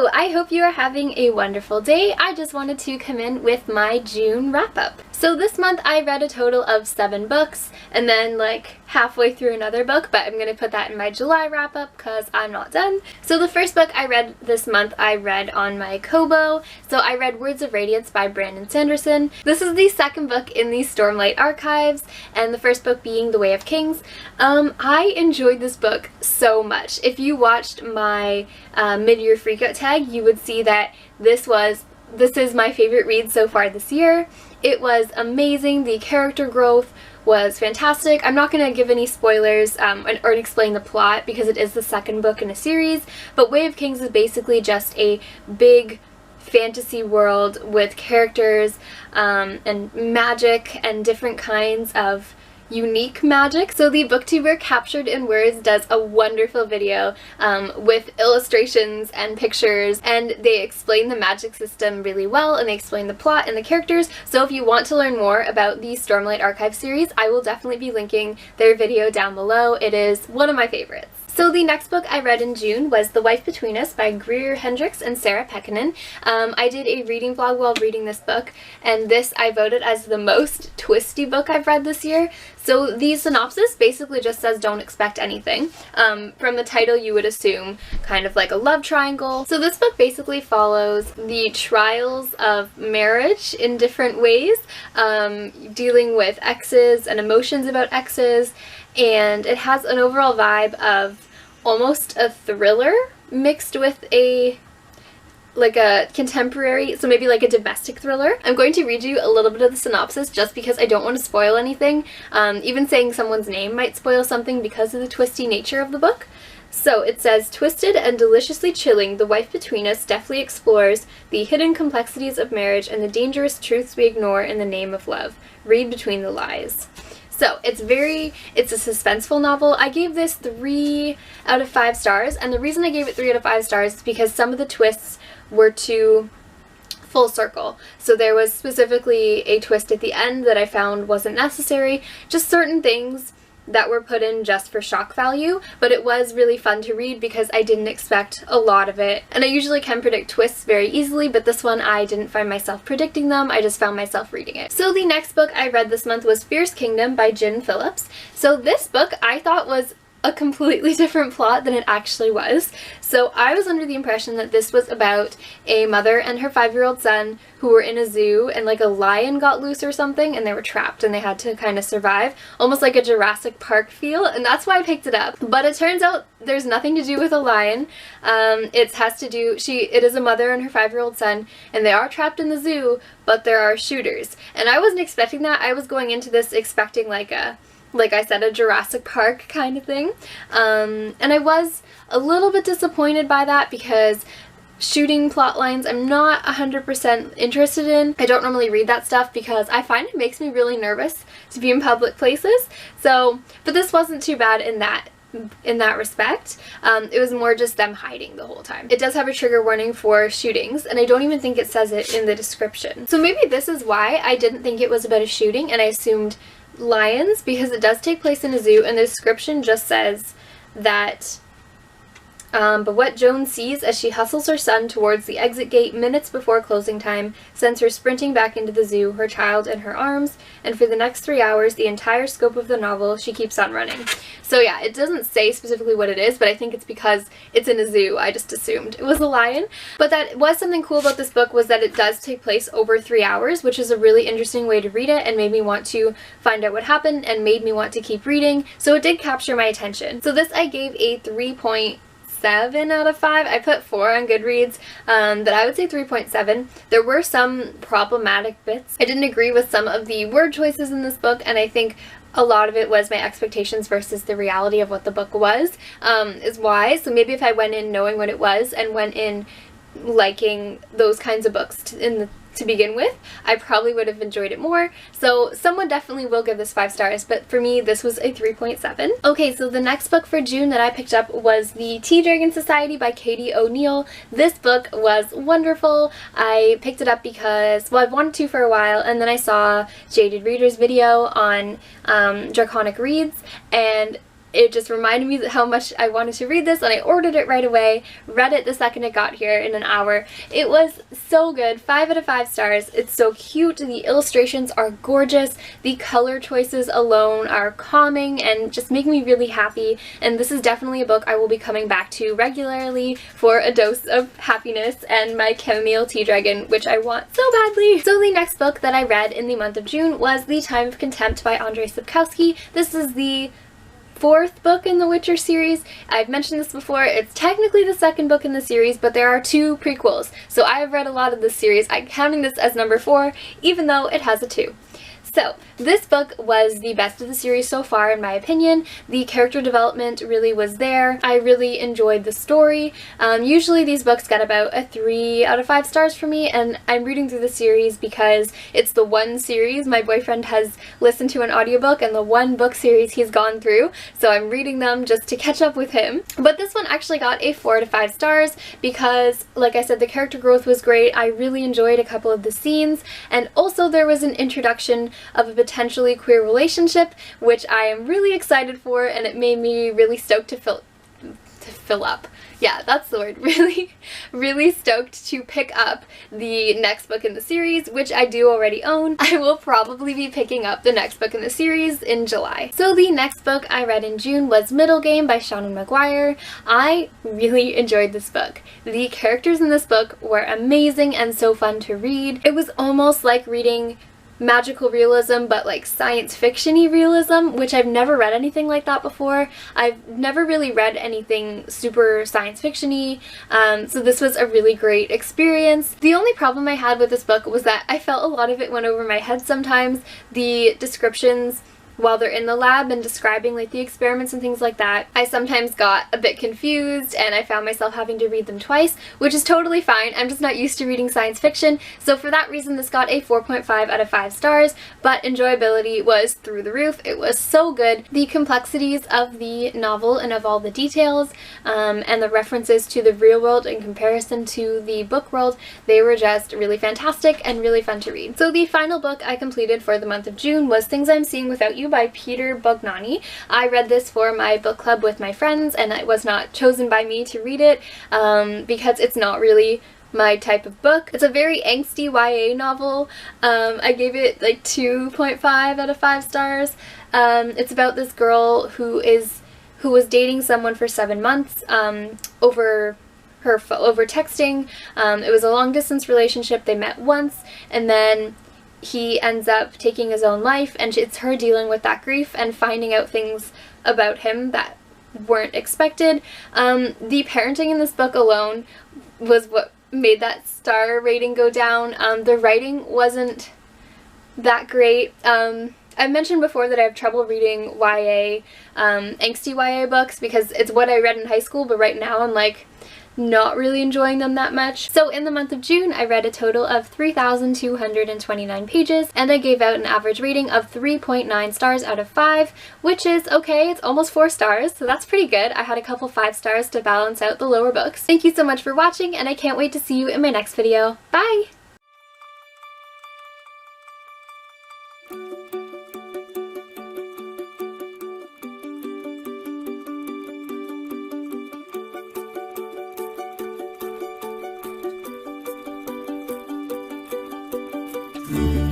Hello! I hope you are having a wonderful day. I just wanted to come in with my June wrap-up. So this month I read a total of 7 books and then like halfway through another book, but I'm going to put that in my July wrap-up because I'm not done. So the first book I read this month I read on my Kobo. So I read Words of Radiance by Brandon Sanderson. This is the second book in the Stormlight Archives and the first book being The Way of Kings. I enjoyed this book so much. If you watched my mid-year freakout tag, you would see that this is my favorite read so far this year. It was amazing. The character growth was fantastic. I'm not going to give any spoilers or explain the plot because it is the second book in a series, but Way of Kings is basically just a big fantasy world with characters and magic and different kinds of unique magic. So the booktuber Captured in Words does a wonderful video with illustrations and pictures, and they explain the magic system really well and they explain the plot and the characters. So if you want to learn more about the Stormlight Archive series, I will definitely be linking their video down below. It is one of my favorites. So the next book I read in June was The Wife Between Us by Greer Hendricks and Sarah Pekkanen. I did a reading vlog while reading this book, and this I voted as the most twisty book I've read this year. So the synopsis basically just says don't expect anything. From the title you would assume kind of like a love triangle. So this book basically follows the trials of marriage in different ways, dealing with exes and emotions about exes, and it has an overall vibe of almost a thriller mixed with a contemporary, so maybe like a domestic thriller. I'm going to read you a little bit of the synopsis just because I don't want to spoil anything. Even saying someone's name might spoil something because of the twisty nature of the book. So it says, twisted and deliciously chilling, The Wife Between Us deftly explores the hidden complexities of marriage and the dangerous truths we ignore in the name of love. Read between the lies. So it's a suspenseful novel. I gave this 3 out of 5 stars, and the reason I gave it 3 out of 5 stars is because some of the twists were too full circle. So there was specifically a twist at the end that I found wasn't necessary, just certain things that were put in just for shock value, but it was really fun to read because I didn't expect a lot of it. And I usually can predict twists very easily, but this one I didn't find myself predicting them, I just found myself reading it. So the next book I read this month was Fierce Kingdom by Jen Phillips. So this book I thought was a completely different plot than it actually was. So I was under the impression that this was about a mother and her 5-year-old son who were in a zoo and like a lion got loose or something and they were trapped and they had to kind of survive, almost like a Jurassic Park feel, and that's why I picked it up. But it turns out there's nothing to do with a lion. It is a mother and her 5-year-old son, and they are trapped in the zoo, but there are shooters. And I wasn't expecting that. I was going into this expecting like I said, a Jurassic Park kind of thing. And I was a little bit disappointed by that because shooting plot lines I'm not 100% interested in. I don't normally read that stuff because I find it makes me really nervous to be in public places. So, but this wasn't too bad in that respect. It was more just them hiding the whole time. It does have a trigger warning for shootings, and I don't even think it says it in the description. So maybe this is why I didn't think it was about a shooting and I assumed lions, because it does take place in a zoo and the description just says that but what Joan sees as she hustles her son towards the exit gate minutes before closing time sends her sprinting back into the zoo, her child in her arms, and for the next 3 hours, the entire scope of the novel, she keeps on running. So yeah, it doesn't say specifically what it is, but I think it's because it's in a zoo. I just assumed it was a lion. But that was something cool about this book, was that it does take place over 3 hours, which is a really interesting way to read it and made me want to find out what happened and made me want to keep reading. So it did capture my attention. So this I gave a 3.7 out of 5. I put 4 on Goodreads, but I would say 3.7. There were some problematic bits. I didn't agree with some of the word choices in this book, and I think a lot of it was my expectations versus the reality of what the book was, is why. So maybe if I went in knowing what it was and went in liking those kinds of books to begin with, I probably would have enjoyed it more. So someone definitely will give this 5 stars, but for me this was a 3.7. Okay, so the next book for June that I picked up was The Teetering Society by Katie O'Neill. This book was wonderful. I picked it up because, well, I've wanted to for a while, and then I saw Jaded Reader's video on Draconic reads, and it just reminded me how much I wanted to read this, and I ordered it right away, read it the second it got here in an hour. It was so good. 5 out of 5 stars. It's so cute. The illustrations are gorgeous. The color choices alone are calming and just make me really happy, and this is definitely a book I will be coming back to regularly for a dose of happiness and my chamomile tea dragon, which I want so badly. So the next book that I read in the month of June was The Time of Contempt by Andrzej Sapkowski. This is the 4th book in the Witcher series. I've mentioned this before, it's technically the 2nd book in the series, but there are 2 prequels, so I have read a lot of this series. I'm counting this as number 4, even though it has a 2. So, this book was the best of the series so far, in my opinion. The character development really was there. I really enjoyed the story. Usually these books get about a 3 out of 5 stars for me, and I'm reading through the series because it's the one series my boyfriend has listened to an audiobook and the one book series he's gone through, so I'm reading them just to catch up with him. But this one actually got a 4 out of 5 stars because, like I said, the character growth was great. I really enjoyed a couple of the scenes, and also there was an introduction of a potentially queer relationship, which I am really excited for, and it made me really stoked to fill up. Yeah, that's the word. Really stoked to pick up the next book in the series, which I do already own. I will probably be picking up the next book in the series in July. So the next book I read in June was Middlegame by Shannon Maguire. I really enjoyed this book. The characters in this book were amazing and so fun to read. It was almost like reading magical realism, but like science fiction-y realism, which I've never read anything like that before. I've never really read anything super science fiction-y, so this was a really great experience. The only problem I had with this book was that I felt a lot of it went over my head sometimes. The descriptions while they're in the lab and describing like the experiments and things like that, I sometimes got a bit confused and I found myself having to read them twice, which is totally fine. I'm just not used to reading science fiction, so for that reason this got a 4.5 out of 5 stars, but enjoyability was through the roof. It was so good. The complexities of the novel and of all the details and the references to the real world in comparison to the book world, they were just really fantastic and really fun to read. So the final book I completed for the month of June was Things I'm Seeing Without You by Peter Bogdanani. I read this for my book club with my friends, and it was not chosen by me to read it because it's not really my type of book. It's a very angsty YA novel. I gave it like 2.5 out of 5 stars. It's about this girl who was dating someone for 7 months over texting. It was a long distance relationship. They met once and then he ends up taking his own life, and it's her dealing with that grief and finding out things about him that weren't expected. The parenting in this book alone was what made that star rating go down. The writing wasn't that great. I've mentioned before that I have trouble reading YA, angsty YA books because it's what I read in high school, but right now I'm like not really enjoying them that much. So in the month of June, I read a total of 3,229 pages, and I gave out an average rating of 3.9 stars out of 5, which is okay. It's almost 4 stars, so that's pretty good. I had a couple 5 stars to balance out the lower books. Thank you so much for watching, and I can't wait to see you in my next video. Bye! Mm-hmm.